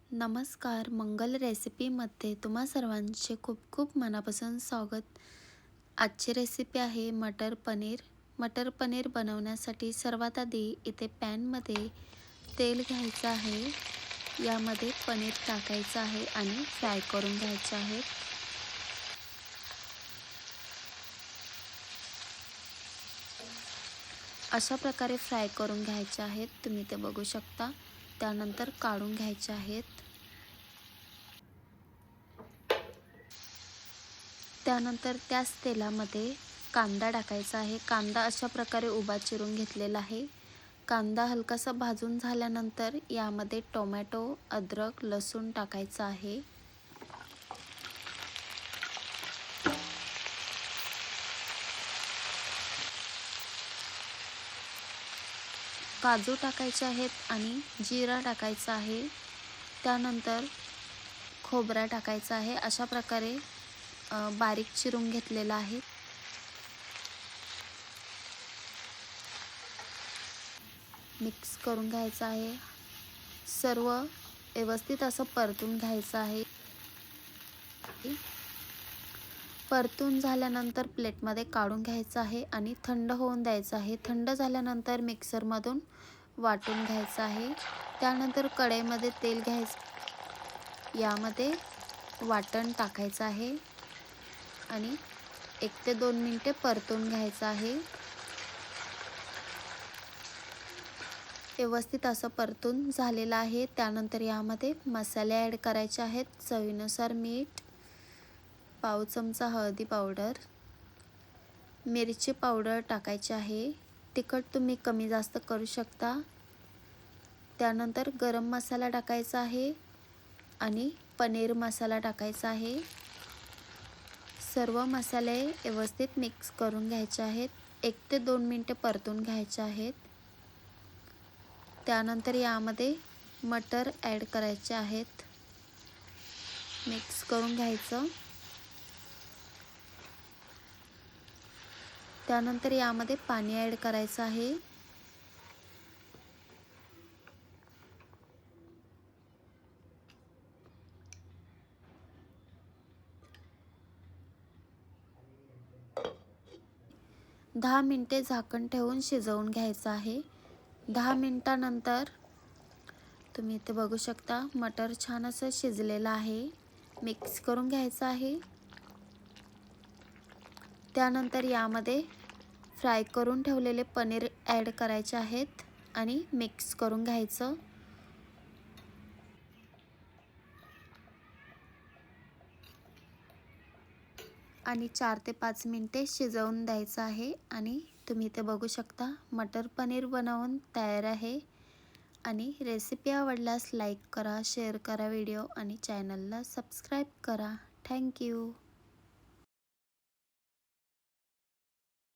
नमस्कार. मंगल रेसिपीमध्ये तुम्हा सर्वांचे खूप खूप मनापासून स्वागत. आजची रेसिपी आहे मटर पनीर. मटर पनीर बनवण्यासाठी सर्वात आधी इथे पॅनमध्ये तेल घ्यायचं आहे. यामध्ये पनीर टाकायचं आहे आणि फ्राय करून घ्यायचं आहे. अशा प्रकारे फ्राय करून घ्यायचे आहेत. तुम्ही ते बघू शकता. त्यानंतर काढून घ्यायचे आहेत. त्यानंतर त्याच तेलामध्ये कांदा टाकायचा आहे. कांदा अशा प्रकारे उभा चिरून घेतलेला आहे. कांदा हलकासा भाजून झाल्यानंतर यामध्ये टोमॅटो, अद्रक, लसूण टाकायचं आहे. काजू टाकायचे आहेत आणि जिरा टाकायचा आहे. त्यानंतर खोबरा टाकायचा आहे. अशा प्रकारे बारीक चिरून घेतलेला आहे. मिक्स करून घ्यायचं आहे. सर्व व्यवस्थित असं परतून घ्यायचं आहे. परतून झाल्यानंतर प्लेटमध्ये काढून घ्यायचं आहे आणि थंड होऊन द्यायचं आहे. थंड झाल्यानंतर मिक्सरमधून वाटून घ्यायचं आहे. त्यानंतर कढईमध्ये तेल घ्यायचं. यामध्ये वाटण टाकायचं आहे आणि 1 ते 2 मिनिटे परतून घ्यायचं आहे. व्यवस्थित असं परतून झालेलं आहे. त्यानंतर यामध्ये मसाले ॲड करायचे आहेत. चवीनुसार मीठ, पाव चमचा हळदी पावडर, मिरची पावडर टाकायची आहे. तिखट तुम्ही कमी जास्त करू शकता. त्यानंतर गरम मसाला टाकायचा आहे आणि पनीर मसाला टाकायचा आहे. सर्व मसाले व्यवस्थित मिक्स करून घ्यायचे आहेत. 1 ते 2 मिनिटे परतून घ्यायचे आहेत. त्यानंतर यामध्ये मटर ॲड करायचे आहेत. मिक्स करून घ्यायचं. त्यानंतर यामध्ये पाणी ॲड करायचं आहे. दहा मिनिटे झाकण ठेवून शिजवून घ्यायचं आहे. 10 मिनिटानंतर तुम्ही इथे बघू शकता मटर छान असं शिजलेलं आहे. मिक्स करून घ्यायचं आहे. त्यानंतर यामध्ये फ्राय करून ठेवलेले पनीर ॲड करायचे आहेत आणि मिक्स करून घ्यायचं. आणि 4 ते 5 मिनिटे शिजवून द्यायचं आहे. आणि तुम्ही इथे बघू शकता मटर पनीर बनवून तयार आहे. आणि रेसिपी आवडल्यास लाईक करा, शेअर करा व्हिडिओ आणि चॅनलला सबस्क्राईब करा. थँक्यू.